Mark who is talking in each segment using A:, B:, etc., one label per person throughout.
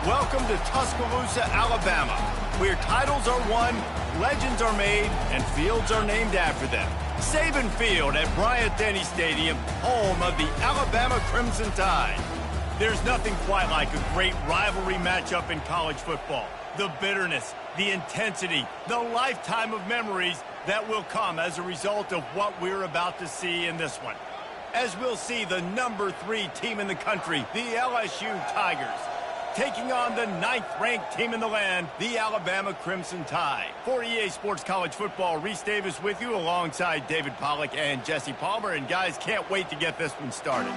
A: Welcome to Tuscaloosa, Alabama, where titles are won, legends are made, and fields are named after them. Saban Field at Bryant-Denny Stadium, home of the Alabama Crimson Tide. There's nothing quite like a great rivalry matchup in college football. The bitterness, the intensity, the lifetime of memories that will come as a result of what we're about to see in this one. As we'll see the number 3 team in the country, the LSU Tigers, taking on the 9th-ranked team in the land, the Alabama Crimson Tide. For EA Sports College Football, Reese Davis with you alongside David Pollack and Jesse Palmer. And guys, can't wait to get this one started.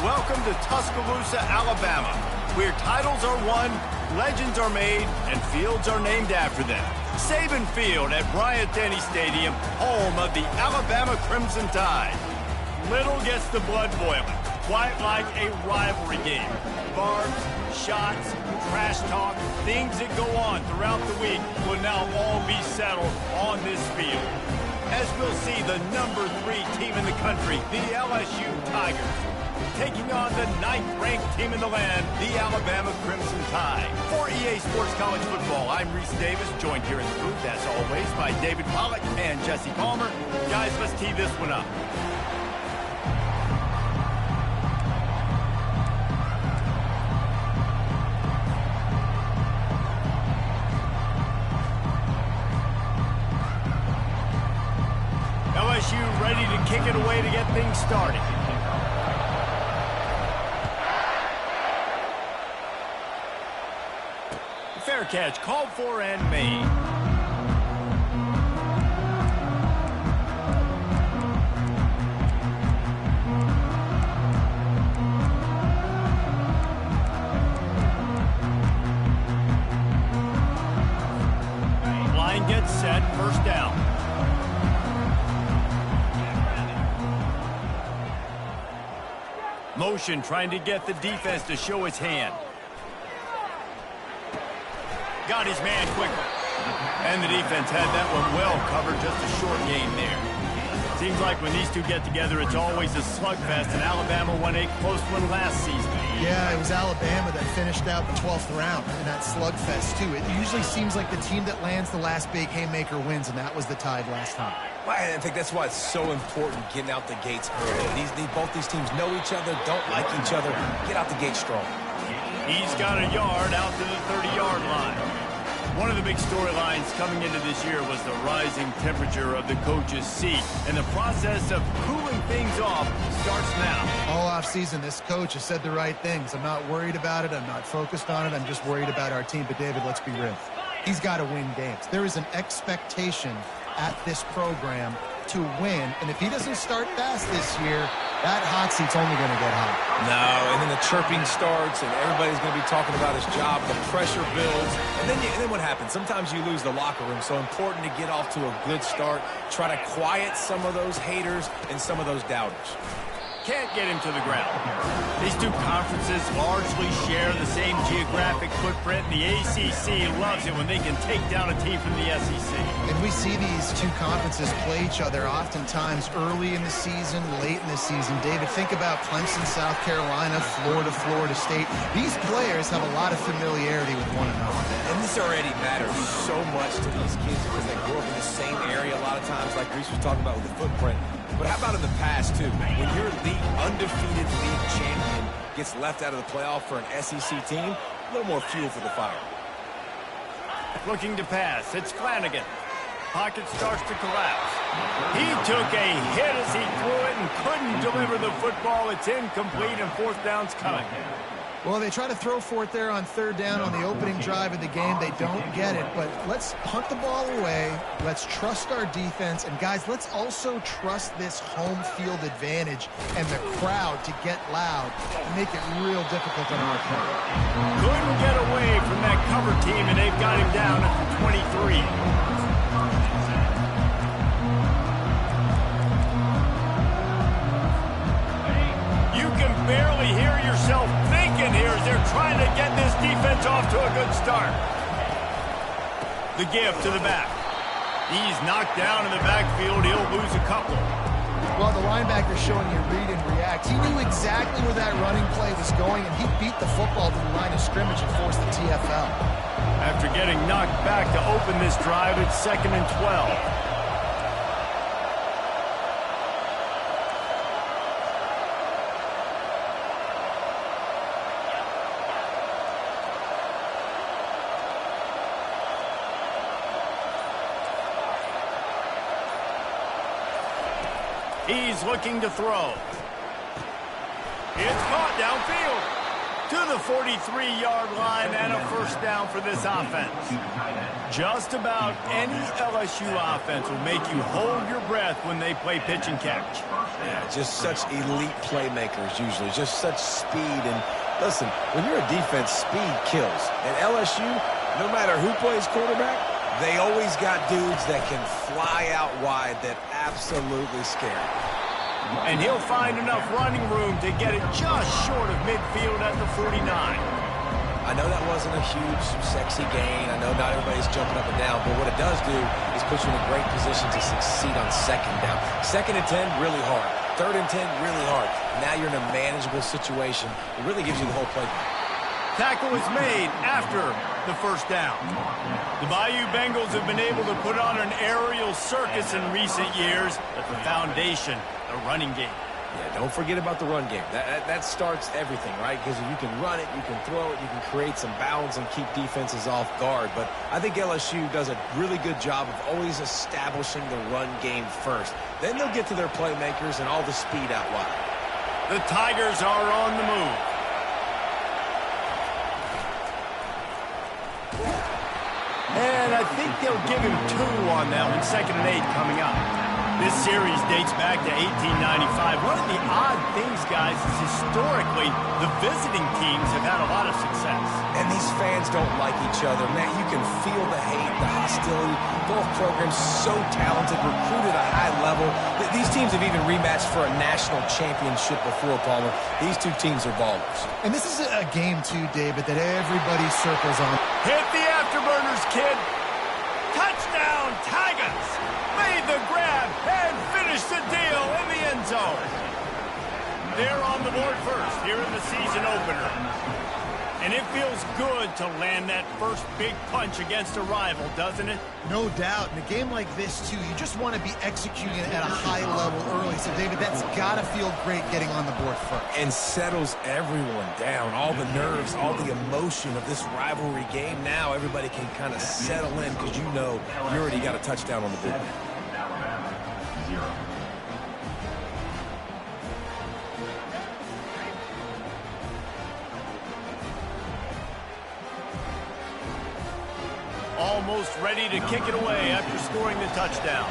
A: Welcome to Tuscaloosa, Alabama, where titles are won, legends are made, and fields are named after them. Saban Field at Bryant-Denny Stadium, home of the Alabama Crimson Tide. Little gets the blood boiling, quite like a rivalry game. Barbs, shots, trash talk, things that go on throughout the week will now all be settled on this field. As we'll see the number 3 team in the country, the LSU Tigers, taking on the 9th-ranked team in the land, the Alabama Crimson Tide. For EA Sports College Football, I'm Reese Davis, joined here in the booth, as always, by David Pollack and Jesse Palmer. Guys, let's tee this one up. LSU ready to kick it away to get things started. Fair catch, called for and made. Line gets set, first down. Motion trying to get the defense to show its hand. Got his man quickly. And the defense had that one well covered, just a short gain there. Seems like when these two get together, it's always a slugfest, and Alabama won a close one last season.
B: Yeah, it was Alabama that finished out the 12th round in that slugfest, too. It usually seems like the team that lands the last big haymaker wins, and that was the Tide last time.
C: Well, I think that's why it's so important getting out the gates early. Both these teams know each other, don't like each other. Get out the gate strong.
A: He's got a yard out to the 30-yard line. One of the big storylines coming into this year was the rising temperature of the coach's seat, and the process of cooling things off starts now.
B: All offseason, this coach has said the right things. I'm not worried about it. I'm not focused on it. I'm just worried about our team. But, David, let's be real. He's got to win games. There is an expectation at this program to win, and if he doesn't start fast this year, that hot seat's only going to get hot.
C: No, and then the chirping starts, and everybody's going to be talking about his job. The pressure builds, and then what happens? Sometimes you lose the locker room, so important to get off to a good start. Try to quiet some of those haters and some of those doubters.
A: can't get him to the ground. These two conferences largely share the same geographic footprint, and the ACC loves it when they can take down a team from the SEC.
B: And we see these two conferences play each other oftentimes early in the season, late in the season. David, think about Clemson, South Carolina, Florida, Florida State. These players have a lot of familiarity with one another.
C: And this already matters so much to these kids because they grew up in the same area a lot of times, like Reese was talking about with the footprint. But how about in the past, too? When your undefeated league champion gets left out of the playoff for an SEC team, a little more fuel for the fire.
A: Looking to pass. It's Flanagan. Pocket starts to collapse. He took a hit as he threw it and couldn't deliver the football. It's incomplete, and fourth down's coming.
B: Well, they try to throw for it there on third down on the opening drive of the game. They don't get it, but let's punt the ball away. Let's trust our defense. And, guys, let's also trust this home field advantage and the crowd to get loud and make it real difficult on our part.
A: Couldn't get away from that cover team, and they've got him down at the 23. Barely hear yourself thinking here as they're trying to get this defense off to a good start. The give to the back. He's knocked down in the backfield. He'll lose a couple.
B: Well, the linebacker's showing you read and react. He knew exactly where that running play was going, and he beat the football to the line of scrimmage and forced the TFL.
A: After getting knocked back to open this drive, it's 2nd and 12. He's looking to throw. It's caught downfield to the 43-yard line and a first down for this offense. Just about any LSU offense will make you hold your breath when they play pitch and catch.
C: Yeah, just such elite playmakers usually, just such speed. And listen, when you're a defense, speed kills. And LSU, no matter who plays quarterback, they always got dudes that can fly out wide that absolutely scare.
A: And he'll find enough running room to get it just short of midfield at the 49.
C: I know that wasn't a huge, sexy gain. I know not everybody's jumping up and down, but what it does do is put you in a great position to succeed on second down. 2nd and 10, really hard. 3rd and 10, really hard. Now you're in a manageable situation. It really gives you the whole playbook.
A: Tackle is made after the first down. The Bayou Bengals have been able to put on an aerial circus in recent years, but the foundation, the running game.
C: Yeah, don't forget about the run game. That starts everything, right? Because if you can run it, you can throw it, you can create some bounds and keep defenses off guard. But I think LSU does a really good job of always establishing the run game first. Then they'll get to their playmakers and all the speed out wide.
A: The Tigers are on the move. And I think they'll give him 2 on that one. 2nd and 8 coming up. This series dates back to 1895. One of the odd things, guys, is historically the visiting teams have had a lot of success.
C: And these fans don't like each other. Man, you can feel the hate, the hostility. Both programs so talented, recruited at a high level. These teams have even rematched for a national championship before, Palmer. These two teams are ballers.
B: And this is a game, too, David, that everybody circles on.
A: Hit the afterburners, kid. Touchdown, Tigers. Made the grab and finished the deal in the end zone. They're on the board first here in the season opener. And it feels good to land that first big punch against a rival, doesn't it?
B: No doubt. In a game like this, too, you just want to be executing it at a high level early. So, David, that's got to feel great getting on the board first.
C: And settles everyone down. All the nerves, all the emotion of this rivalry game. Now everybody can kind of settle in because you know you already got a touchdown on the board.
A: Almost ready to kick it away after scoring the touchdown.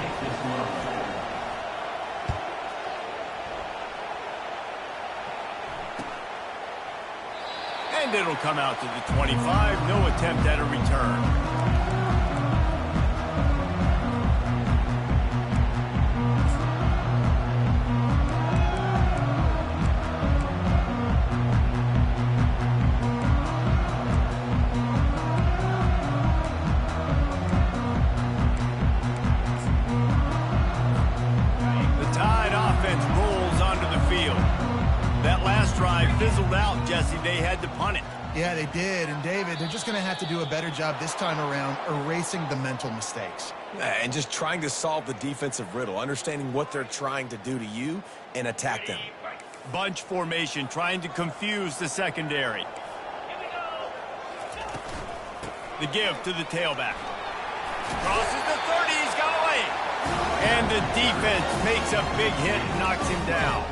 A: And it'll come out to the 25. No attempt at a return. Jesse, they had to punt it.
B: Yeah, they did. And, David, they're just going to have to do a better job this time around erasing the mental mistakes.
C: And just trying to solve the defensive riddle, understanding what they're trying to do to you and attack them.
A: Bunch formation, trying to confuse the secondary. The give to the tailback. Crosses the 30, he's got away. And the defense makes a big hit and knocks him down.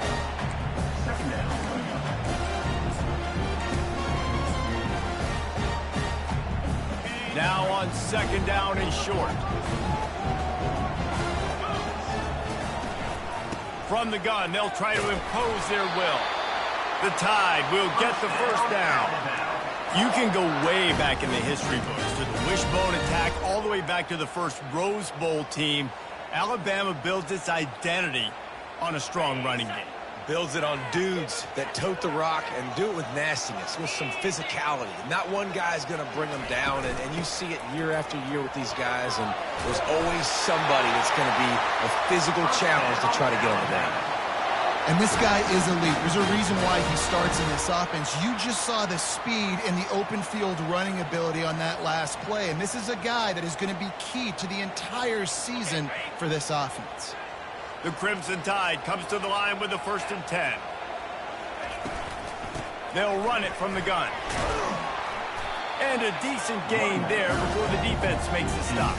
A: Now on second down and short. From the gun, they'll try to impose their will. The Tide will get the first down. You can go way back in the history books to the wishbone attack all the way back to the first Rose Bowl team. Alabama builds its identity on a strong running game.
C: Builds it on dudes that tote the rock and do it with nastiness, with some physicality. Not one guy's going to bring them down, and you see it year after year with these guys, and there's always somebody that's going to be a physical challenge to try to get on the ground.
B: And this guy is elite. There's a reason why he starts in this offense. You just saw the speed and the open field running ability on that last play, and this is a guy that is going to be key to the entire season for this offense.
A: The Crimson Tide comes to the line with the 1st and 10. They'll run it from the gun. And a decent gain there before the defense makes the stop.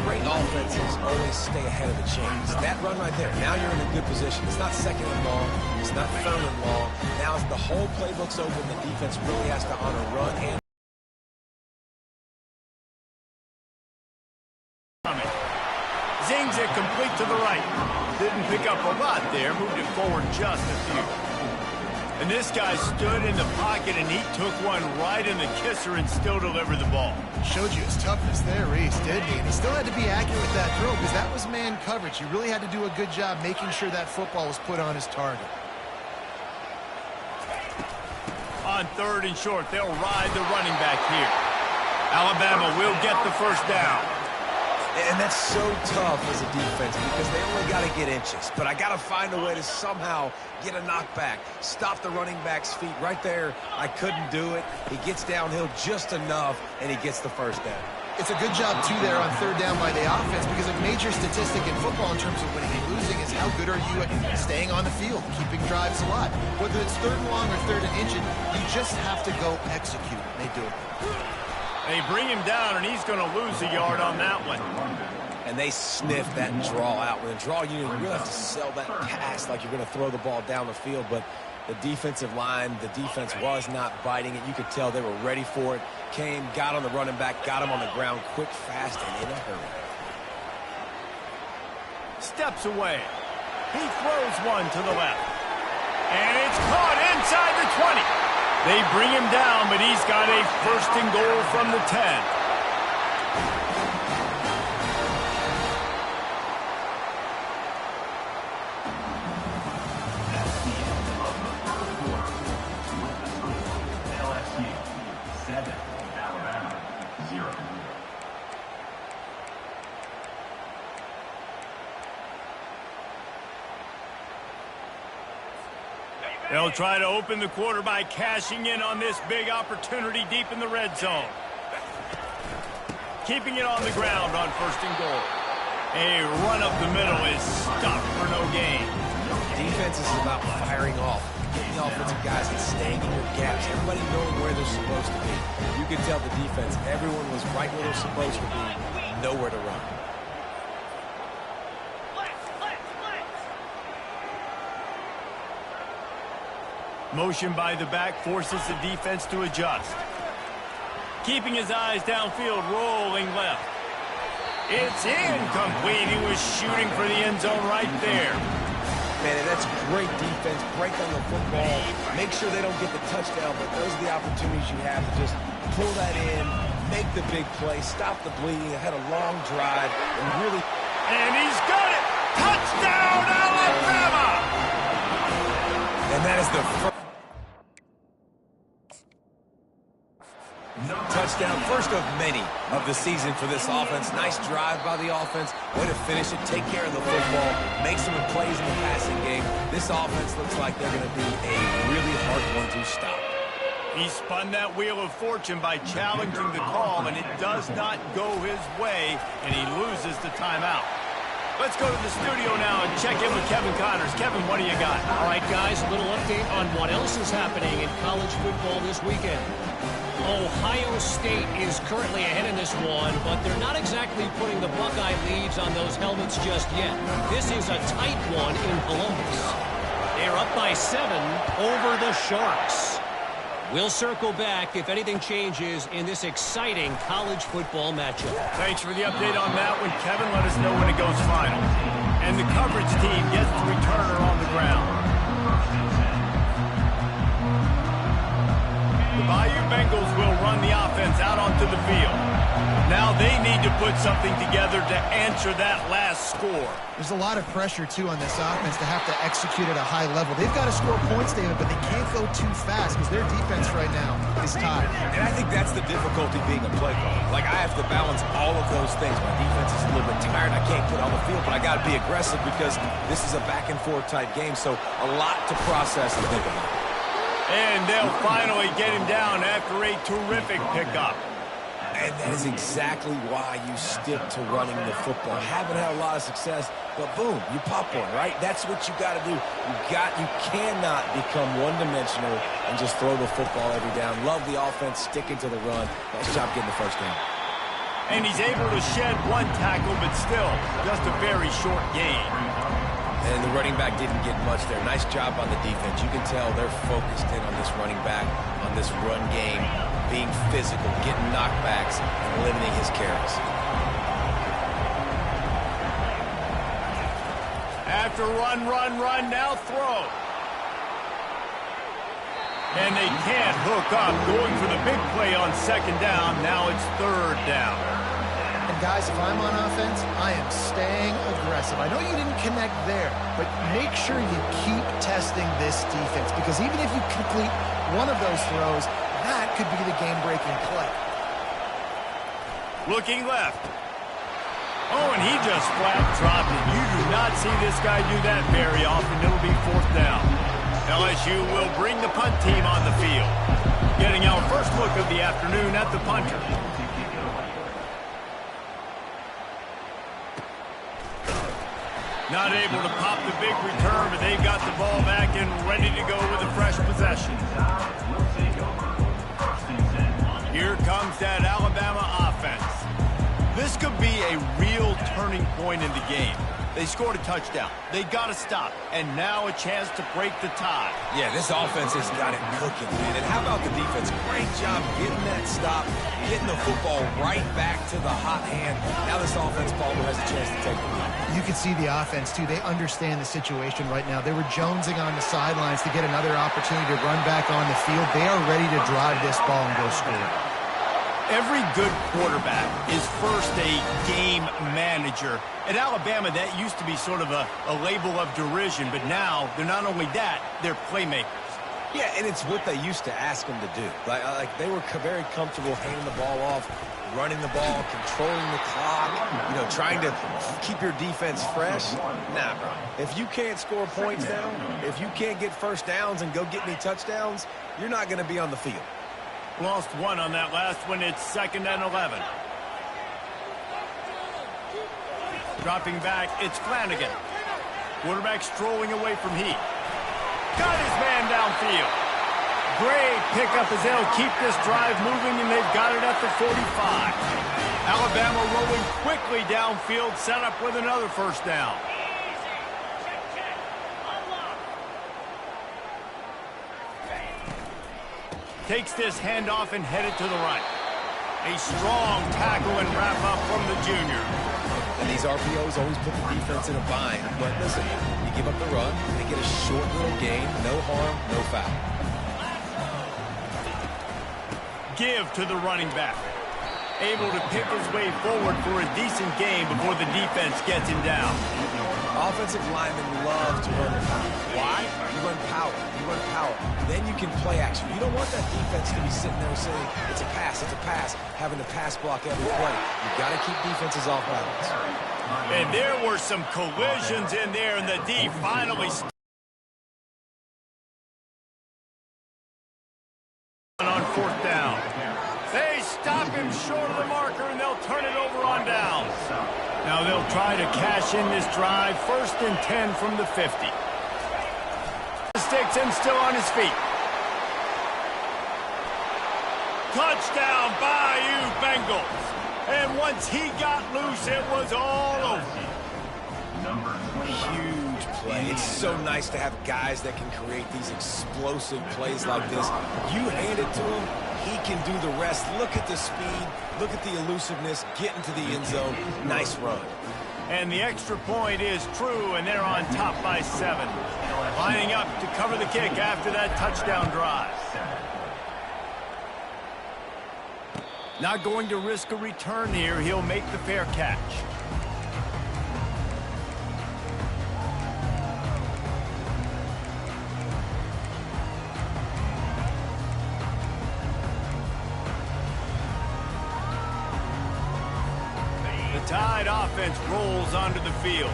C: Great offenses always stay ahead of the chains. That run right there, now you're in a good position. It's not second and long. It's not third and long. Now the whole playbook's open. The defense really has to honor run and
A: Zings it complete to the right. Didn't pick up a lot there, moved it forward just a few. And this guy stood in the pocket and he took one right in the kisser and still delivered the ball.
B: Showed you his toughness there, Reese, didn't he? And he still had to be accurate with that throw because that was man coverage. He really had to do a good job making sure that football was put on his target.
A: On 3rd and short, they'll ride the running back here. Alabama will get the first down.
C: And that's so tough as a defense because they only got to get inches. But I got to find a way to somehow get a knockback, stop the running back's feet right there. I couldn't do it. He gets downhill just enough, and he gets the first down.
B: It's a good job, too, there on 3rd down by the offense because a major statistic in football in terms of winning and losing is how good are you at staying on the field, keeping drives alive. Whether it's 3rd and long or 3rd and inches, you just have to go execute. They do it.
A: They bring him down, and he's going to lose a yard on that one.
C: And they sniff that draw out. With a draw unit, you really have to sell that pass like you're going to throw the ball down the field. But the defensive line, the defense was not biting it. You could tell they were ready for it. Came, got on the running back, got him on the ground quick, fast, and in a hurry.
A: Steps away. He throws one to the left. And it's caught inside the 20. They bring him down, but he's got a 1st and goal from the 10.
D: LSU 7, Alabama 0.
A: They'll try to open the quarter by cashing in on this big opportunity deep in the red zone. Keeping it on the ground on 1st and goal. A run up the middle is stopped for no gain.
C: Defense is about firing off, getting the offensive guys and staying in your gaps. Everybody knowing where they're supposed to be. You can tell the defense, everyone was right where they're supposed to be, nowhere to run.
A: Motion by the back forces the defense to adjust. Keeping his eyes downfield, rolling left. It's incomplete. He was shooting for the end zone right there.
C: Man, that's great defense. Break on the football. Make sure they don't get the touchdown, but those are the opportunities you have to just pull that in, make the big play, stop the bleeding. Had a long drive and really...
A: And he's got it! Touchdown, Alabama!
C: And that is the first touchdown, first of many of the season for this offense. Nice drive by the offense. Way to finish it, take care of the football, make some plays in the passing game. This offense looks like they're going to be a really hard one to stop.
A: He spun that wheel of fortune by challenging the call, and it does not go his way, and he loses the timeout. Let's go to the studio now and check in with Kevin Connors. Kevin, what do you got?
E: All right, guys, a little update on what else is happening in college football this weekend. Ohio State is currently ahead in this one, but they're not exactly putting the Buckeye leads on those helmets just yet. This is a tight one in Columbus. They're up by 7 over the Sharks. We'll circle back if anything changes in this exciting college football matchup.
A: Thanks for the update on that one, Kevin. Let us know when it goes final. And the coverage team gets the returner on the ground. The Bayou Bengals will run the offense out onto the field. Now they need to put something together to answer that last score.
B: There's a lot of pressure, too, on this offense to have to execute at a high level. They've got to score points, David, but they can't go too fast because their defense right now is tired.
C: And I think that's the difficulty being a play caller. Like, I have to balance all of those things. My defense is a little bit tired. I can't get on the field, but I got to be aggressive because this is a back-and-forth type game, so a lot to process and think about.
A: And they'll finally get him down after a terrific pickup.
C: And that is exactly why you stick to running the football. Haven't had a lot of success, but boom, you pop one, right? That's what you got to do. You cannot become one-dimensional and just throw the football every down. Love the offense, sticking to the run. Nice job getting the first down.
A: And he's able to shed one tackle, but still just a very short gain.
C: And the running back didn't get much there. Nice job on the defense. You can tell they're focused in on this running back, on this run game, being physical, getting knockbacks, and limiting his carries.
A: After run, now throw. And they can't hook up, going for the big play on second down. Now it's third down.
B: And guys, if I'm on offense, I am staying aggressive. I know you didn't connect there, but make sure you keep testing this defense because even if you complete one of those throws, that could be the game-breaking play.
A: Looking left. Oh, and he just flat dropped it. You do not see this guy do that very often. It'll be fourth down. LSU will bring the punt team on the field. Getting our first look of the afternoon at the punter. Not able to pop the big return, but they've got the ball back and ready to go with a fresh possession. Here comes that Alabama offense. This could be a real turning point in the game. They scored a touchdown. They got to stop. And now a chance to break the tie.
C: Yeah, this offense has got it cooking, man. And how about the defense? Great job getting that stop, getting the football right back to the hot hand. Now this offense probably has a chance to take the lead.
B: You can see the offense, too. They understand the situation right now. They were jonesing on the sidelines to get another opportunity to run back on the field. They are ready to drive this ball and go score.
A: Every good quarterback is first a game manager. At Alabama, that used to be sort of a label of derision, but now they're not only that, they're playmakers.
C: Yeah, and it's what they used to ask them to do. Like they were very comfortable handing the ball off, running the ball, controlling the clock, trying to keep your defense fresh. Nah, bro. If you can't score points now, if you can't get first downs and go get me touchdowns, you're not going to be on the field.
A: Lost one on that last one. It's 2nd and 11. Dropping back, it's Flanagan. Quarterback strolling away from Heat. Got his man downfield. Great pickup as they'll keep this drive moving, and they've got it at the 45. Alabama rolling quickly downfield, set up with another first down. Takes this handoff and headed to the right. A strong tackle and wrap up from the junior.
C: And these RPOs always put the defense in a bind. But listen, you give up the run, they get a short little gain, no harm, no foul.
A: Give to the running back. Able to pick his way forward for a decent game before the defense gets him down.
C: Offensive linemen love to run the power. Why? You run power. You run power. Then you can play action. You don't want that defense to be sitting there saying, it's a pass, having to pass block every play. You've got to keep defenses off balance.
A: And there were some collisions in there, and the D finally falling short of the marker, and they'll turn it over on downs. Now they'll try to cash in this drive. 1st and 10 from the 50. Sticks and still on his feet. Touchdown, Bayou Bengals. And once he got loose, it was all over.
C: Huge play. It's so nice to have guys that can create these explosive plays like this. You hand it to him, he can do the rest. Look at the speed. Look at the elusiveness. Get into the end zone. Nice run.
A: And the extra point is true, and they're on top by 7. Lining up to cover the kick after that touchdown drive. Not going to risk a return here. He'll make the fair catch. The Tide offense rolls onto the field.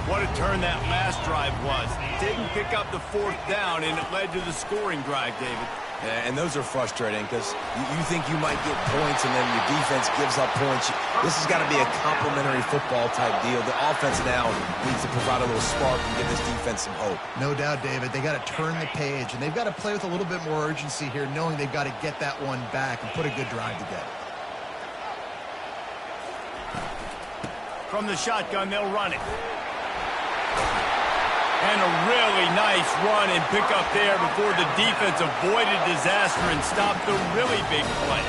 A: What a turn that last drive was. Didn't pick up the 4th down, and it led to the scoring drive, David.
C: Yeah, and those are frustrating because you think you might get points and then your defense gives up points. This has got to be a complementary football type deal. The offense now needs to provide a little spark and give this defense some hope.
B: No doubt, David. They got to turn the page, and they've got to play with a little bit more urgency here, knowing they've got to get that one back and put a good drive together.
A: From the shotgun, they'll run it. And a really nice run and pick up there before the defense avoided disaster and stopped the really big play.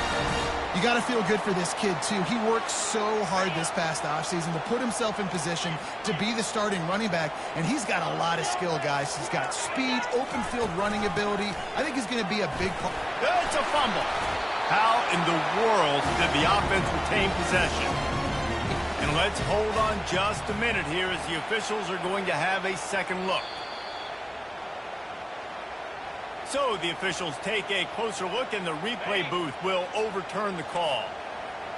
B: You got to feel good for this kid, too. He worked so hard this past offseason to put himself in position to be the starting running back, and he's got a lot of skill, guys. He's got speed, open field running ability. I think he's going to be a big part.
A: It's a fumble. How in the world did the offense retain possession? And let's hold on just a minute here as the officials are going to have a second look. So the officials take a closer look, and the replay booth will overturn the call.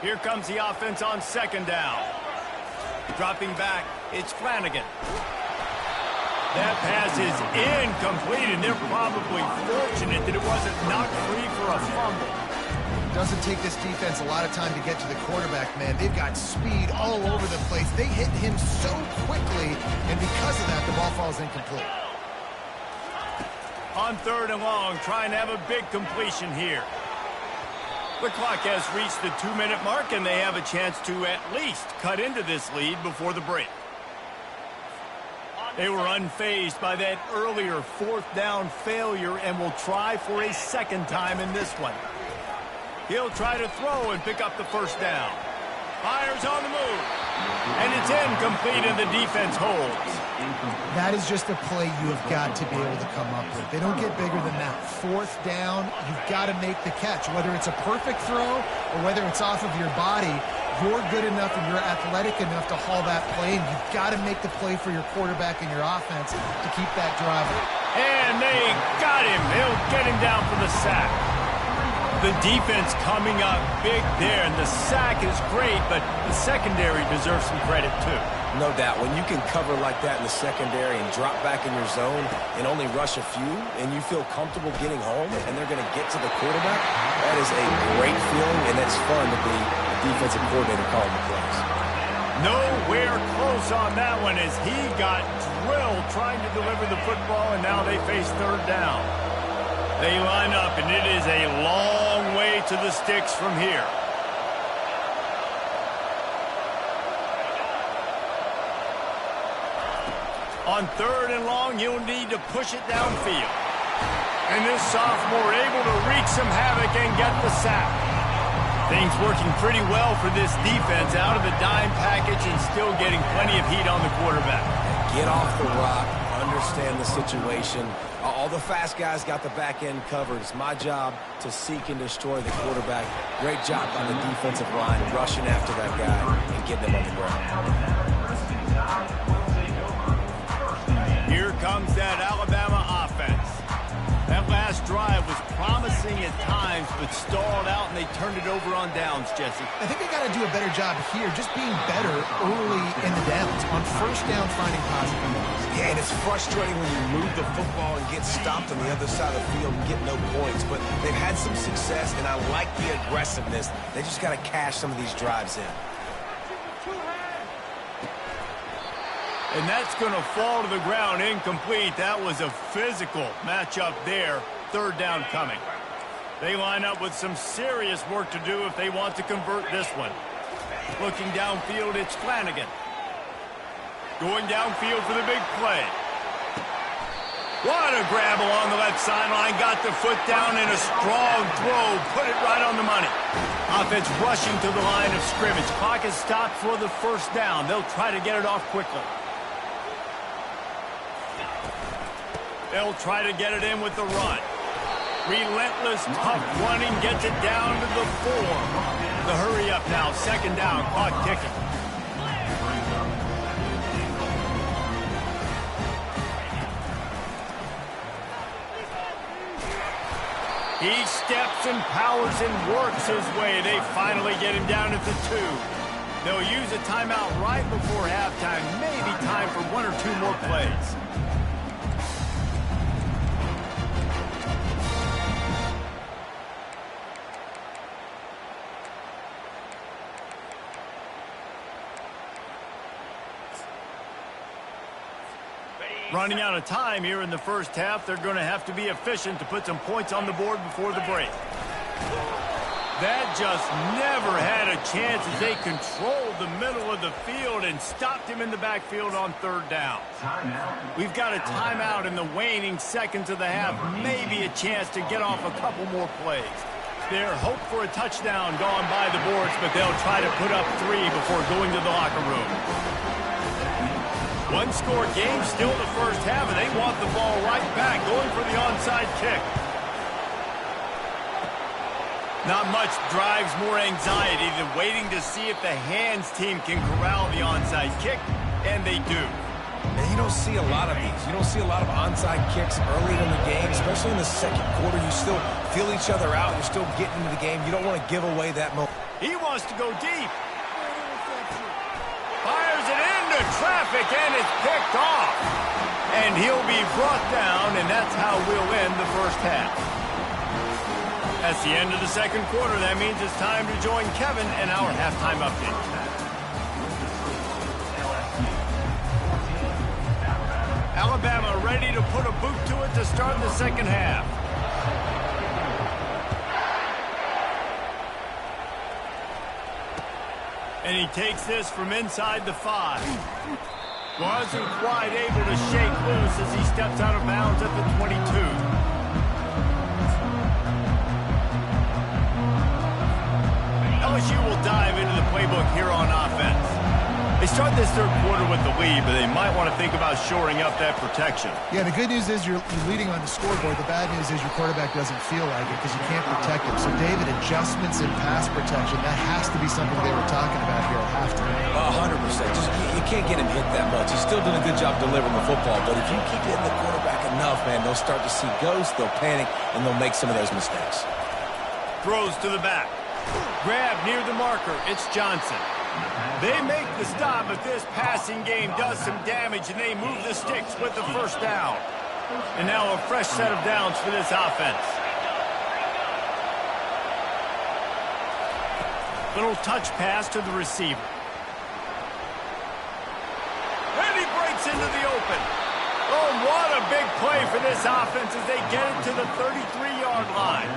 A: Here comes the offense on 2nd down. Dropping back, it's Flanagan. That pass is incomplete, and they're probably fortunate that it wasn't knocked free for a fumble.
B: Doesn't take this defense a lot of time to get to the quarterback, man. They've got speed all over the place. They hit him so quickly, and because of that, the ball falls incomplete.
A: On 3rd and long, trying to have a big completion here. The clock has reached the 2-minute mark, and they have a chance to at least cut into this lead before the break. They were unfazed by that earlier 4th down failure and will try for a second time in this one. He'll try to throw and pick up the 1st down. Fires on the move. And it's incomplete, and the defense holds.
B: That is just a play you have got to be able to come up with. They don't get bigger than that. 4th down, you've got to make the catch. Whether it's a perfect throw or whether it's off of your body, you're good enough and you're athletic enough to haul that play, and you've got to make the play for your quarterback and your offense to keep that drive.
A: And they got him. They'll get him down for the sack. The defense coming up big there, and the sack is great, but the secondary deserves some credit too.
C: No doubt. When you can cover like that in the secondary and drop back in your zone and only rush a few, and you feel comfortable getting home, and they're going to get to the quarterback, that is a great feeling, and it's fun to be a defensive coordinator calling the plays.
A: Nowhere close on that one as he got drilled trying to deliver the football, and now they face 3rd down. They line up, and it is a long way to the sticks from here. On 3rd and long, you'll need to push it downfield. And this sophomore able to wreak some havoc and get the sack. Things working pretty well for this defense, out of the dime package and still getting plenty of heat on the quarterback.
C: Get off the rock, understand the situation. All the fast guys got the back end covered. It's my job to seek and destroy the quarterback. Great job by the defensive line, rushing after that guy and getting him on the ground.
A: Here comes that Alabama offense. That last drive was promising at times, but stalled out, and they turned it over on downs, Jesse.
B: I think they got to do a better job here, just being better early in the downs. On first down, finding positive moves.
C: Yeah, and it's frustrating when you move the football and get stopped on the other side of the field and get no points. But they've had some success, and I like the aggressiveness. They just got to cash some of these drives in.
A: And that's going to fall to the ground incomplete. That was a physical matchup there. Third down coming. They line up with some serious work to do if they want to convert this one. Looking downfield, it's Flanagan. Going downfield for the big play. What a grab along the left sideline. Got the foot down in a strong throw. Put it right on the money. Offense rushing to the line of scrimmage. Clock is stopped for the first down. They'll try to get it off quickly. They'll try to get it in with the run. Relentless, tough running gets it down to the 4. The hurry up now. Second down. Clock ticking. He steps and powers and works his way. They finally get him down at the 2. They'll use a timeout right before halftime. Maybe time for 1 or 2 more plays. Running out of time here in the first half. They're going to have to be efficient to put some points on the board before the break. That just never had a chance as they controlled the middle of the field and stopped him in the backfield on third down. We've got a timeout in the waning seconds of the half. Maybe a chance to get off a couple more plays. Their hope for a touchdown gone by the boards, but they'll try to put up 3 before going to the locker room. One-score game still the first half, and they want the ball right back, going for the onside kick. Not much drives more anxiety than waiting to see if the hands team can corral the onside kick, and they do.
C: And you don't see a lot of these. You don't see a lot of onside kicks early in the game, especially in the second quarter. You still feel each other out. You're still getting into the game. You don't want to give away that moment.
A: He wants to go deep. Fires it into traffic, and it's picked off. And he'll be brought down, and that's how we'll end the first half. That's the end of the second quarter. That means it's time to join Kevin and our halftime update. Alabama ready to put a boot to it to start the second half. And he takes this from inside the 5. Wasn't quite able to shake loose as he steps out of bounds at the 22. LSU will dive into the playbook here on offense. They start this third quarter with the lead, but they might want to think about shoring up that protection.
B: Yeah, the good news is you're leading on the scoreboard. The bad news is your quarterback doesn't feel like it because you can't protect him. So, David, adjustments in pass protection, that has to be something they were talking about here at halftime.
C: 100%. You can't get him hit that much. He's still doing a good job delivering the football, but if you keep hitting the quarterback enough, man, they'll start to see ghosts, they'll panic, and they'll make some of those mistakes.
A: Throws to the back. Grab near the marker. It's Johnson. They make the stop, but this passing game does some damage, and they move the sticks with the first down. And now a fresh set of downs for this offense. Little touch pass to the receiver. And he breaks into the open. Oh, what a big play for this offense as they get it to the 33-yard line.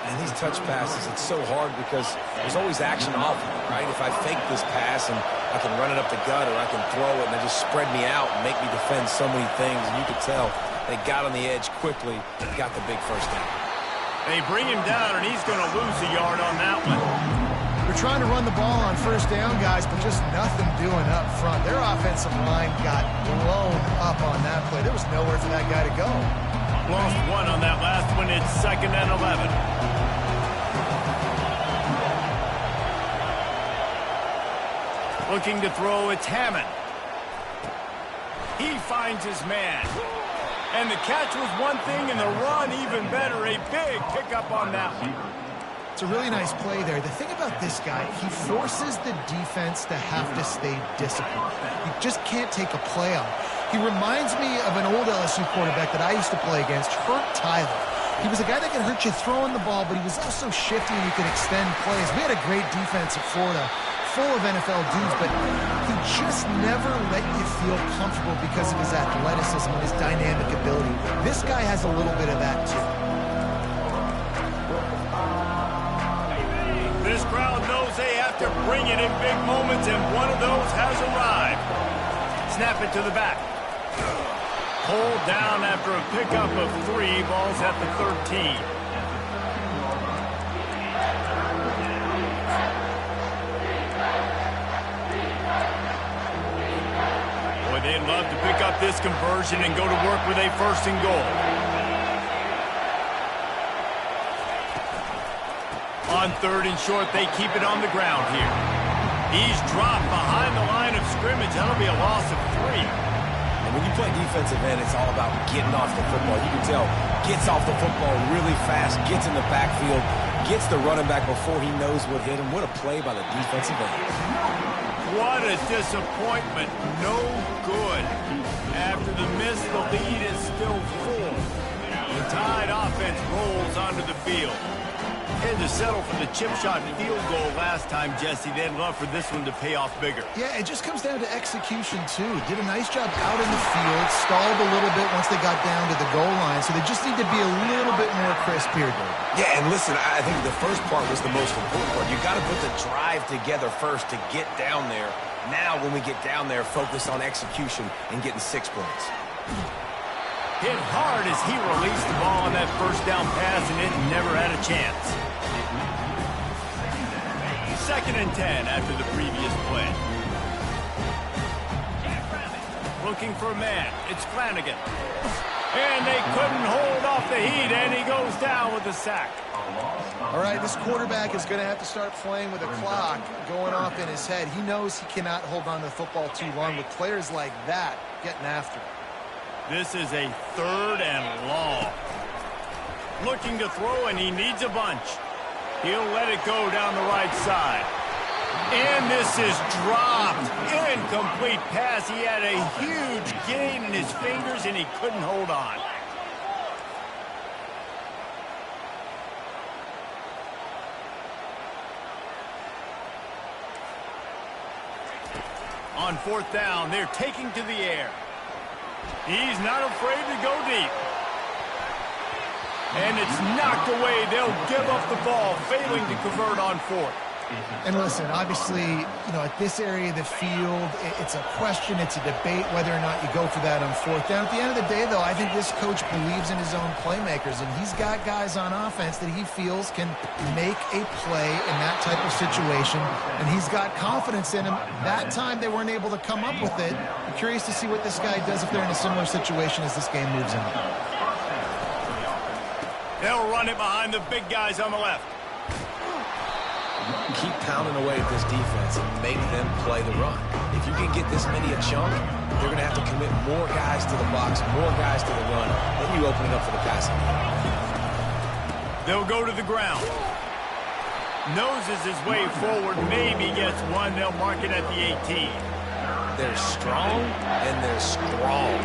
C: And these touch passes, it's so hard because there's always action off of it, right? If I fake this pass and I can run it up the gut or I can throw it and they just spread me out and make me defend so many things. And you could tell they got on the edge quickly and got the big first down.
A: They bring him down, and he's going to lose a yard on that one.
B: They're trying to run the ball on first down, guys, but just nothing doing up front. Their offensive line got blown up on that play. There was nowhere for that guy to go.
A: Lost one on that last one. It's 2nd and 11. Looking to throw, it's Hammond. He finds his man. And the catch was one thing, and the run even better. A big pickup on that one.
B: It's a really nice play there. The thing about this guy, he forces the defense to have to stay disciplined. He just can't take a play on. He reminds me of an old LSU quarterback that I used to play against, Herc Tyler. He was a guy that could hurt you throwing the ball, but he was also shifty and he could extend plays. We had a great defense at Florida, full of NFL dudes, but he just never let you feel comfortable because of his athleticism and his dynamic ability. This guy has a little bit of that too.
A: This crowd knows they have to bring it in big moments, and one of those has arrived. Snap it to the back. Pulled down after a pickup of 3. Ball's at the 13. Boy, they'd love to pick up this conversion and go to work with a 1st and goal. On 3rd and short, they keep it on the ground here. He's dropped behind the line of scrimmage. That'll be a loss of 3.
C: And when you play defensive end, it's all about getting off the football. You can tell, gets off the football really fast, gets in the backfield, gets the running back before he knows what hit him. What a play by the defensive end.
A: What a disappointment. No good. After the miss, the lead is still 4. The Tide offense rolls onto the field. Had to settle for the chip shot field goal last time, Jesse. They'd love for this one to pay off bigger.
B: Yeah, it just comes down to execution, too. Did a nice job out in the field, stalled a little bit once they got down to the goal line, so they just need to be a little bit more crisp here, Dave.
C: Yeah, and listen, I think the first part was the most important part. You got to put the drive together first to get down there. Now, when we get down there, focus on execution and getting 6 points.
A: Hit hard as he released the ball on that 1st down pass, and it never had a chance. 2nd and 10 after the previous play. Looking for a man. It's Flanagan. And they couldn't hold off the heat, and he goes down with a sack.
B: All right, this quarterback is going to have to start playing with a clock going off in his head. He knows he cannot hold on to the football too long with players like that getting after him.
A: This is a 3rd and long. Looking to throw, and he needs a bunch. He'll let it go down the right side. And this is dropped. Incomplete pass. He had a huge gain in his fingers, and he couldn't hold on. On 4th down, they're taking to the air. He's not afraid to go deep. And it's knocked away. They'll give up the ball, failing to convert on 4th.
B: And listen, obviously, at this area of the field, it's a question, it's a debate whether or not you go for that on 4th down. At the end of the day, though, I think this coach believes in his own playmakers, and he's got guys on offense that he feels can make a play in that type of situation, and he's got confidence in him. That time, they weren't able to come up with it. I'm curious to see what this guy does if they're in a similar situation as this game moves on.
A: They'll run it behind the big guys on the left.
C: Keep pounding away at this defense and make them play the run. If you can get this many a chunk, they're going to have to commit more guys to the box, more guys to the run. Then you open it up for the passing.
A: They'll go to the ground. Noses his way forward, maybe gets one. They'll mark it at the 18.
C: They're strong and they're strong.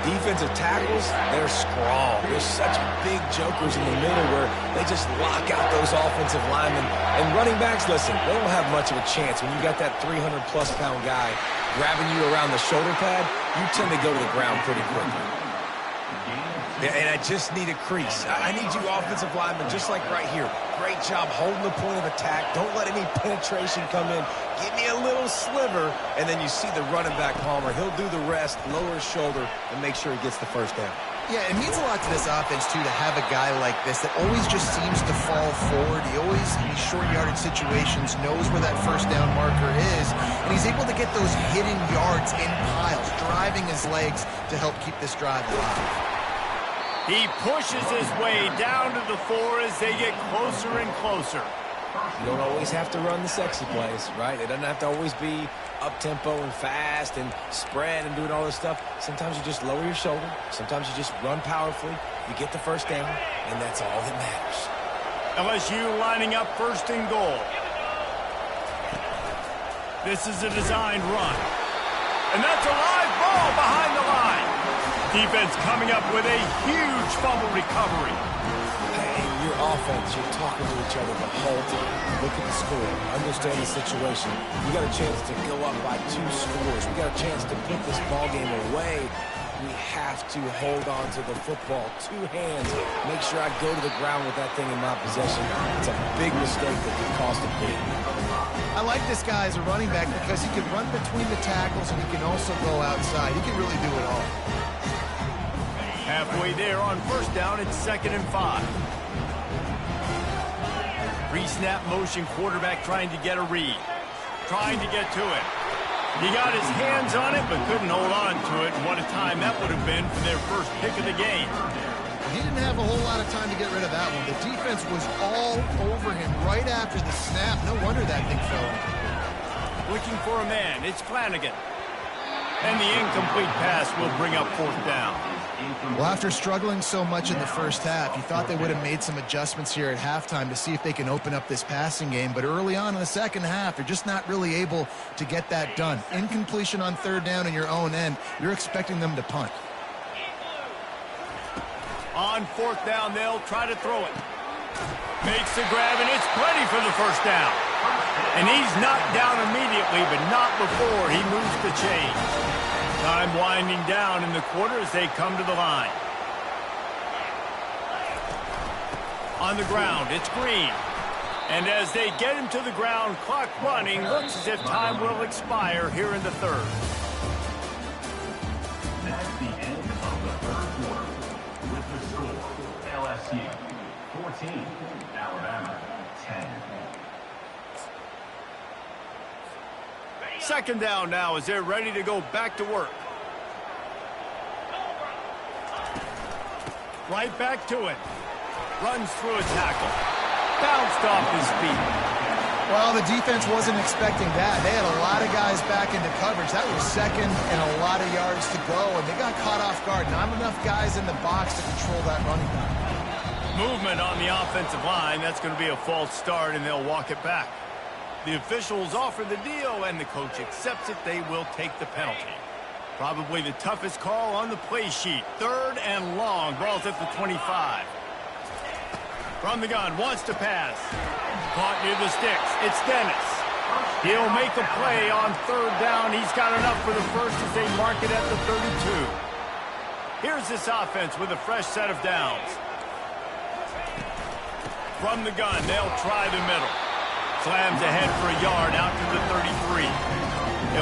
C: Defensive tackles, they're strong. There's such big jokers in the middle where they just lock out those offensive linemen. And running backs, listen, they don't have much of a chance. When you got that 300-plus pound guy grabbing you around the shoulder pad, you tend to go to the ground pretty quickly. And I just need a crease. I need you offensive linemen, just like right here. Great job holding the point of attack. Don't let any penetration come in. Give me a little sliver, and then you see the running back, Palmer. He'll do the rest, lower his shoulder, and make sure he gets the 1st down.
B: Yeah, it means a lot to this offense, too, to have a guy like this that always just seems to fall forward. He always, in these short yardage situations, knows where that 1st down marker is, and he's able to get those hidden yards in piles, driving his legs to help keep this drive alive.
A: He pushes his way down to the 4 as they get closer and closer.
C: You don't always have to run the sexy plays, right? It doesn't have to always be up-tempo and fast and spread and doing all this stuff. Sometimes you just lower your shoulder. Sometimes you just run powerfully. You get the first down, and that's all that matters.
A: LSU lining up first and goal. This is a designed run. And that's a live ball behind the line. Defense coming up with a huge fumble recovery.
C: Hey, your offense, you're talking to each other the whole time. Look at the score. Understand the situation. We got a chance to go up by 2 scores. We got a chance to put this ball game away. We have to hold on to the football. 2 hands. Make sure I go to the ground with that thing in my possession. It's a big mistake that could cost a game.
B: I like this guy as a running back because he can run between the tackles and he can also go outside. He can really do it all.
A: Halfway there on first down, it's 2nd and 5. Pre-snap motion quarterback trying to get a read. Trying to get to it. He got his hands on it but couldn't hold on to it. And what a time that would have been for their first pick of the game.
B: He didn't have a whole lot of time to get rid of that one. The defense was all over him right after the snap. No wonder that thing fell.
A: Looking for a man. It's Flanagan. And the incomplete pass will bring up 4th down.
B: Well, after struggling so much in the first half, you thought they would have made some adjustments here at halftime to see if they can open up this passing game. But early on in the second half, they're just not really able to get that done. Incompletion on 3rd down in your own end. You're expecting them to punt.
A: On 4th down, they'll try to throw it. Makes the grab, and it's plenty for the first down. And he's knocked down immediately, but not before he moves the chain. Time winding down in the quarter as they come to the line. On the ground, it's Green. And as they get him to the ground, clock running, looks as if time will expire here in the 3rd.
D: That's the end of the 3rd quarter. With the score, LSU 14, Alabama 10.
A: 2nd down now as they're ready to go back to work. Right back to it. Runs through a tackle. Bounced off his feet.
B: Well, the defense wasn't expecting that. They had a lot of guys back into coverage. That was 2nd and a lot of yards to go, and they got caught off guard. Not enough guys in the box to control that running back.
A: Movement on the offensive line. That's going to be a false start, and they'll walk it back. The officials offer the deal, and the coach accepts it. They will take the penalty. Probably the toughest call on the play sheet. 3rd and long. Ball's at the 25. From the gun, wants to pass. Caught near the sticks. It's Dennis. He'll make a play on 3rd down. He's got enough for the first as they mark it at the 32. Here's this offense with a fresh set of downs. From the gun, they'll try the middle. Slams ahead for a yard out to the 33.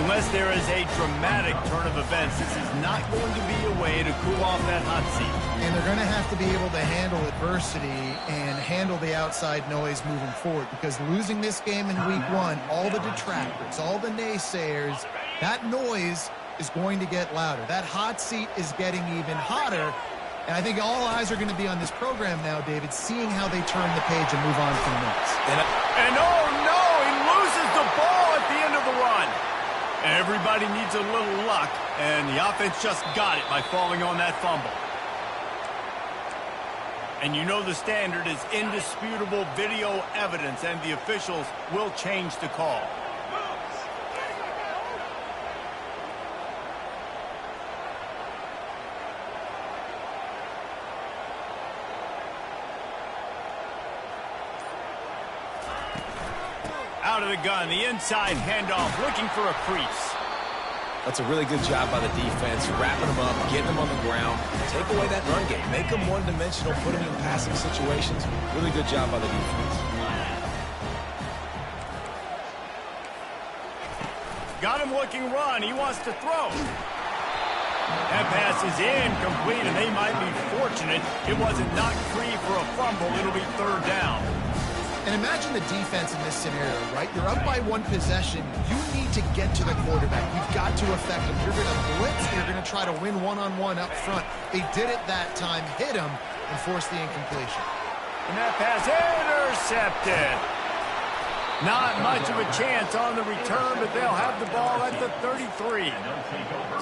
A: Unless there is a dramatic turn of events, this is not going to be a way to cool off that hot seat.
B: And they're going to have to be able to handle adversity and handle the outside noise moving forward, because losing this game in week 1, all the detractors, all the naysayers, that noise is going to get louder. That hot seat is getting even hotter. And I think all eyes are going to be on this program now, David, seeing how they turn the page and move on from this.
A: And oh no, he loses the ball at the end of the run. Everybody needs a little luck, and the offense just got it by falling on that fumble. And you know the standard is indisputable video evidence, and the officials will change the call. Out of the gun, the inside handoff, looking for a crease.
C: That's a really good job by the defense, wrapping them up, getting them on the ground. Take away that run game. Make them one-dimensional, put them in passing situations. Really good job by the defense.
A: Got him looking run. He wants to throw. That pass is incomplete, and they might be fortunate it wasn't knocked free for a fumble. It'll be 3rd down.
B: And imagine the defense in this scenario, right? You're up by 1 possession. You need to get to the quarterback. You've got to affect him. You're going to blitz. You're going to try to win one-on-one up front. They did it that time, hit him, and forced the incompletion.
A: And that pass intercepted. Not much of a chance on the return, but they'll have the ball at the 33.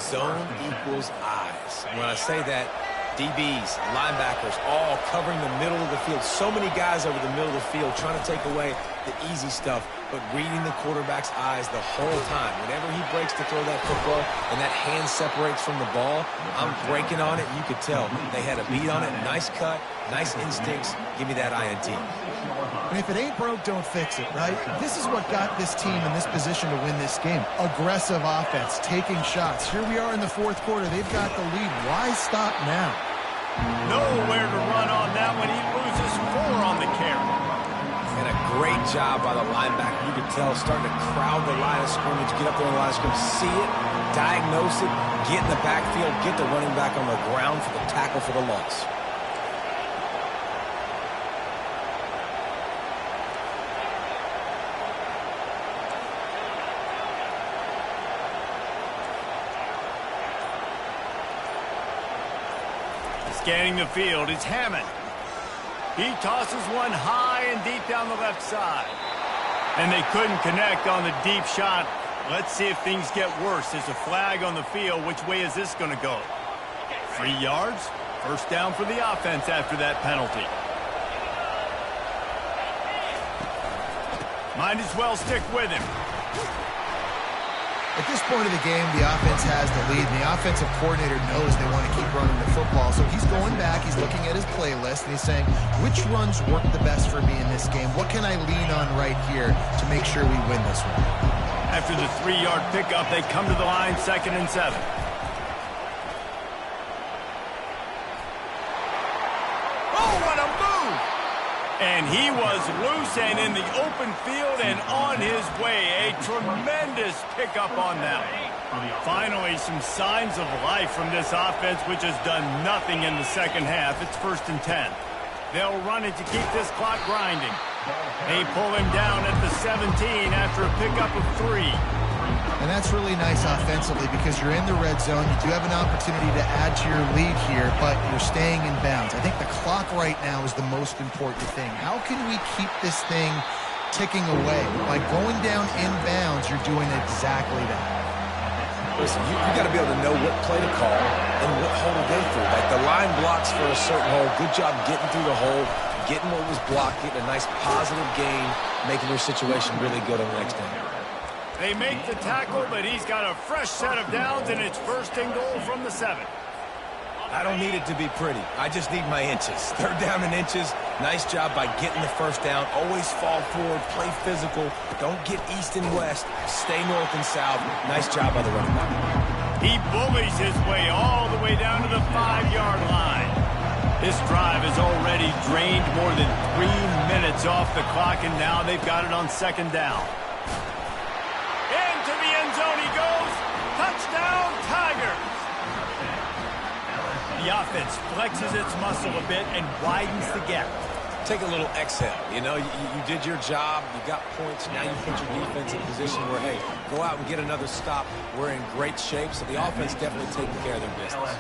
C: Zone equals eyes. When I say that, DBs, linebackers, all covering the middle of the field. So many guys over the middle of the field trying to take away the easy stuff, but reading the quarterback's eyes the whole time. Whenever he breaks to throw that football and that hand separates from the ball, I'm breaking on it. You could tell they had a beat on it. Nice cut, nice instincts. Give me that INT.
B: And if it ain't broke, don't fix it, right? This is what got this team in this position to win this game. Aggressive offense, taking shots. Here we are in the fourth quarter. They've got the lead. Why stop now?
A: Nowhere to run on that one. He loses 4 on the carry.
C: And a great job by the linebacker. You could tell starting to crowd the line of scrimmage, get up there in the line of scrimmage, see it, diagnose it, get in the backfield, get the running back on the ground for the tackle for the loss.
A: Scanning the field is Hammond. He tosses one high and deep down the left side. And they couldn't connect on the deep shot. Let's see if things get worse. There's a flag on the field. Which way is this going to go? 3 yards. First down for the offense after that penalty. Might as well stick with him.
B: At this point of the game, the offense has the lead, and the offensive coordinator knows they want to keep running the football. So he's going back, he's looking at his playlist, and he's saying, which runs work the best for me in this game? What can I lean on right here to make sure we win this one?
A: After the 3-yard pickup, they come to the line, 2nd and 7. Oh, what a move! And he was loose and in the open field and on his way. A tremendous pickup on that one. Finally, some signs of life from this offense, which has done nothing in the second half. It's 1st and 10. They'll run it to keep this clock grinding. They pull him down at the 17 after a pickup of 3.
B: And that's really nice offensively because you're in the red zone. You do have an opportunity to add to your lead here, but you're staying in bounds. I think the clock right now is the most important thing. How can we keep this thing ticking away? By going down in bounds, you're doing exactly that.
C: Listen, you got to be able to know what play to call and what hole to go through. Like the line blocks for a certain hole. Good job getting through the hole, getting what was blocked, getting a nice positive gain, making your situation really good on the next down.
A: They make the tackle, but he's got a fresh set of downs, and it's 1st and goal from the 7.
C: I don't need it to be pretty. I just need my inches. 3rd down and inches. Nice job by getting the first down. Always fall forward, play physical. Don't get east and west. Stay north and south. Nice job by the running back.
A: He bullies his way all the way down to the 5-yard line. This drive has already drained more than 3 minutes off the clock, and now they've got it on 2nd down. Into the end zone he goes. Touchdown, Tigers. The offense flexes its muscle a bit and widens the gap.
C: Take a little exhale. You know, you did your job. You got points. Now you put your defense in a position where, hey, go out and get another stop. We're in great shape, so the offense definitely taking care of their business.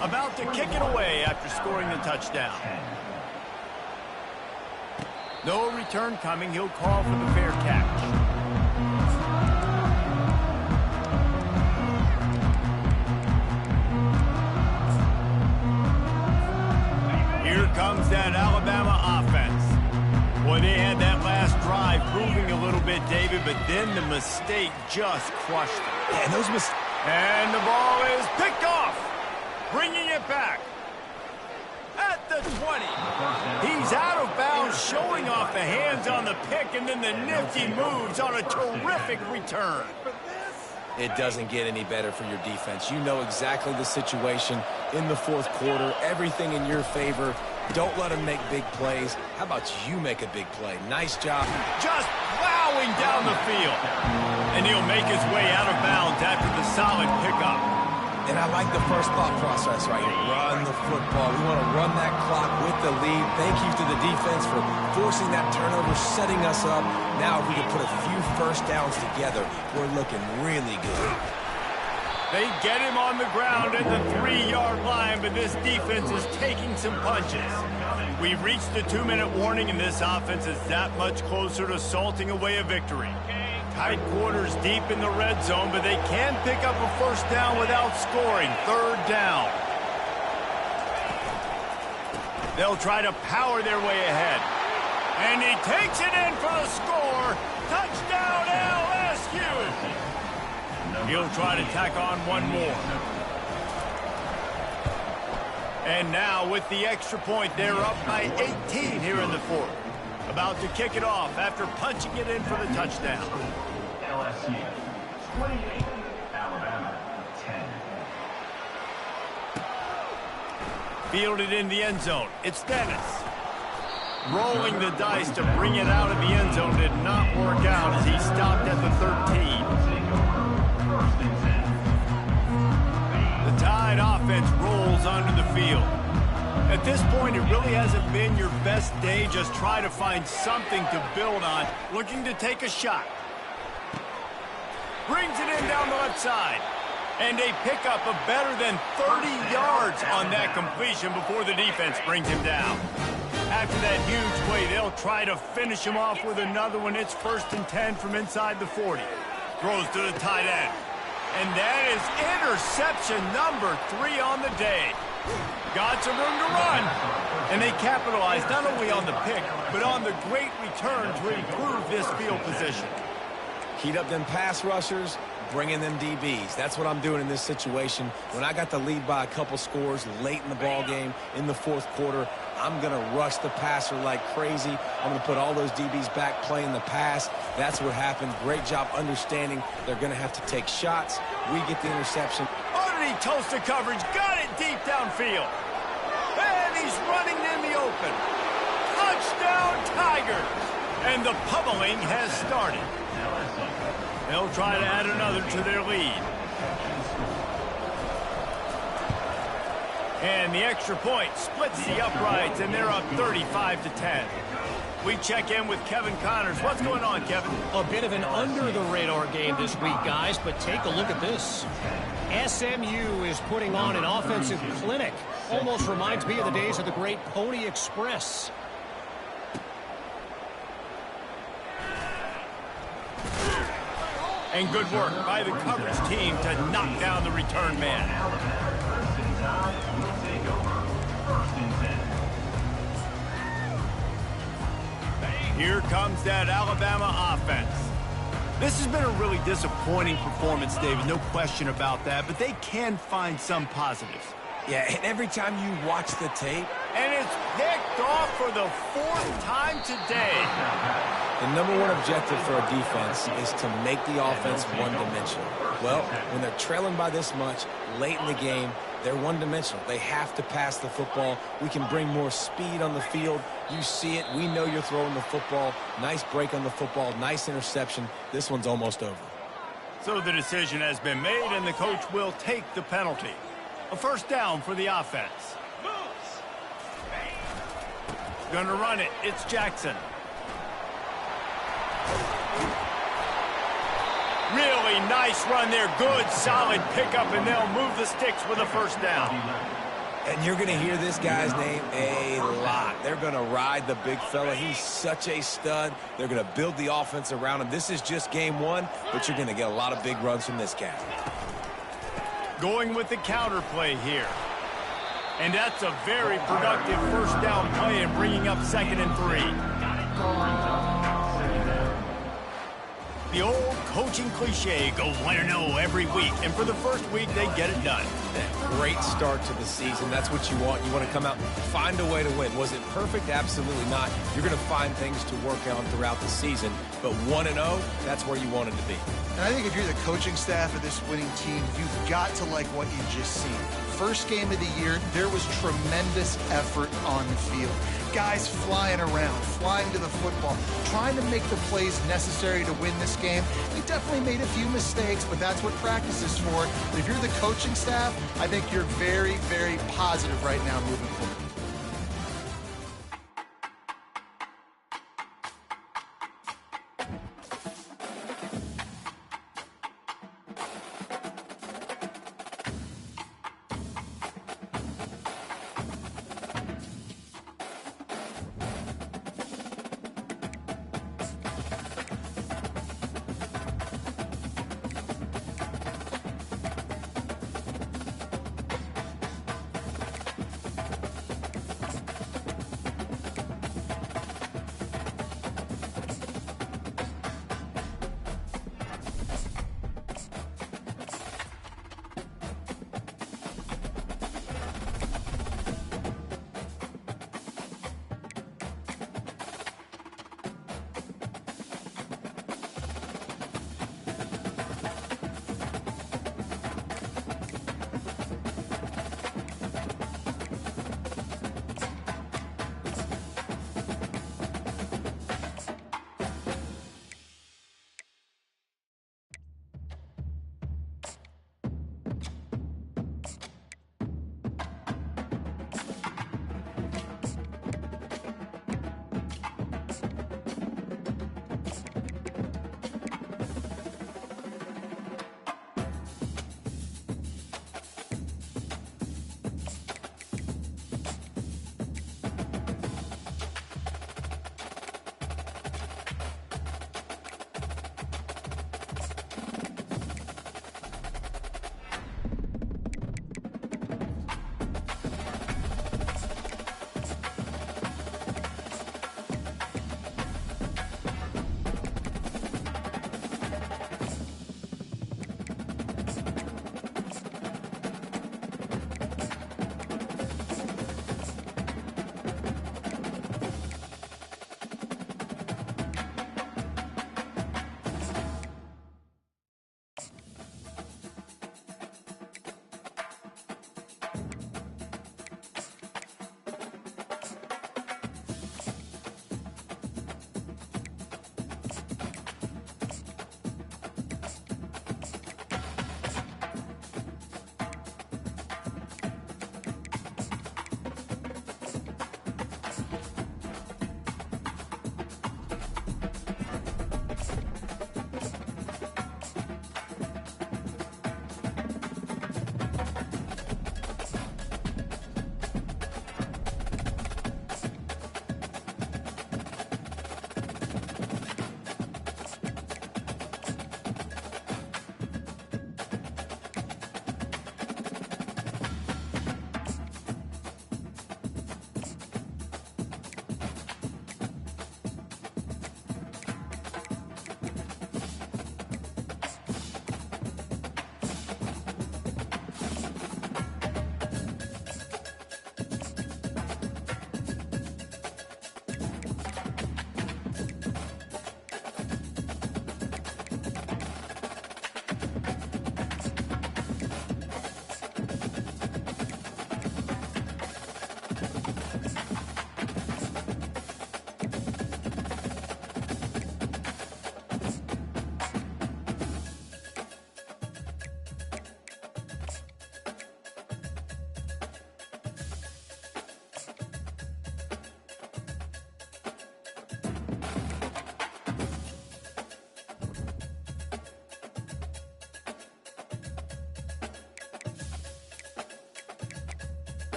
A: About to kick it away after scoring the touchdown. No return coming. He'll call for the fair catch. Here comes that Alabama offense. Boy, they had that last drive moving a little bit, David, but then the mistake just crushed them.
C: Yeah,
A: and the ball is picked off, bringing it back at the 20. He's out of bounds, showing off the hands on the pick, and then the nifty moves on a terrific return.
C: It doesn't get any better for your defense. You know exactly the situation in the 4th quarter. Everything in your favor. Don't let them make big plays. How about you make a big play? Nice job.
A: Just plowing down the field. And he'll make his way out of bounds after the solid pickup.
C: And I like the first thought process right here. Run the football. We want to run that clock with the lead. Thank you to the defense for forcing that turnover, setting us up. Now if we can put a few first downs together, we're looking really good.
A: They get him on the ground at the 3-yard line, but this defense is taking some punches. We've reached the 2-minute warning, and this offense is that much closer to salting away a victory. Tight quarters deep in the red zone, but they can pick up a first down without scoring. 3rd down. They'll try to power their way ahead. And he takes it in for the score. Touchdown, LSU! He'll try to tack on one more. And now with the extra point, they're up by 18 here in the 4th. About to kick it off after punching it in for the touchdown.
D: LSU 28, Alabama 10.
A: Fielded in the end zone. It's Dennis. Rolling the dice to bring it out of the end zone did not work out as he stopped at the 13. The Tide offense rolls onto the field. At this point, it really hasn't been your best day. Just try to find something to build on. Looking to take a shot. Brings it in down the left side. And a pickup of better than 30 yards on that completion before the defense brings him down. After that huge play, they'll try to finish him off with another one. It's 1st and 10 from inside the 40. Throws to the tight end. And that is interception number 3 on the day. Got some room to run. And they capitalized not only on the pick, but on the great return to improve this field position.
C: Heat up them pass rushers, bring in them DBs. That's what I'm doing in this situation. When I got the lead by a couple scores late in the ball game, in the 4th quarter, I'm going to rush the passer like crazy. I'm going to put all those DBs back playing the pass. That's what happened. Great job understanding they're going to have to take shots. We get the interception.
A: Underneath toasted coverage, got it deep downfield. And he's running in the open. Touchdown, Tigers! And the pummeling has started. They'll try to add another to their lead. And the extra point splits the uprights, and they're up 35-10. We check in with Kevin Connors. What's going on, Kevin?
E: A bit of an under-the-radar game this week, guys, but take a look at this. SMU is putting on an offensive clinic. Almost reminds me of the days of the great Pony Express.
A: And good work by the coverage team to knock down the return man. Here comes that Alabama offense. This has been a really disappointing performance, David, no question about that, but they can find some positives.
C: Yeah, and every time you watch the tape,
A: and it's picked off for the 4th time today.
C: the #1 objective for a defense is to make the offense one-dimensional. Well, when they're trailing by this much late in the game, they're one-dimensional. They have to pass the football. We can bring more speed on the field. You see it. We know you're throwing the football. Nice break on the football. Nice interception. This one's almost over.
A: So the decision has been made, and the coach will take the penalty. A first down for the offense. Gonna run it. It's Jackson. Really nice run there. Good, solid pickup, and they'll move the sticks with a first down.
C: And you're going to hear this guy's name a lot. They're going to ride the big fella. He's such a stud. They're going to build the offense around him. This is just game 1, but you're going to get a lot of big runs from this guy.
A: Going with the counter play here. And that's a very productive first down play and bringing up 2nd and 3. The old coaching cliche, go 1-0 every week. And for the first week, they get it done.
C: Great start to the season. That's what you want. You want to come out and find a way to win. Was it perfect? Absolutely not. You're going to find things to work on throughout the season. But 1-0, that's where you want it to be.
B: And I think if you're the coaching staff of this winning team, you've got to like what you just seen. First game of the year, there was tremendous effort on the field. Guys flying around, flying to the football, trying to make the plays necessary to win this game. They definitely made a few mistakes, but that's what practice is for. But if you're the coaching staff, I think you're very, very positive right now moving forward.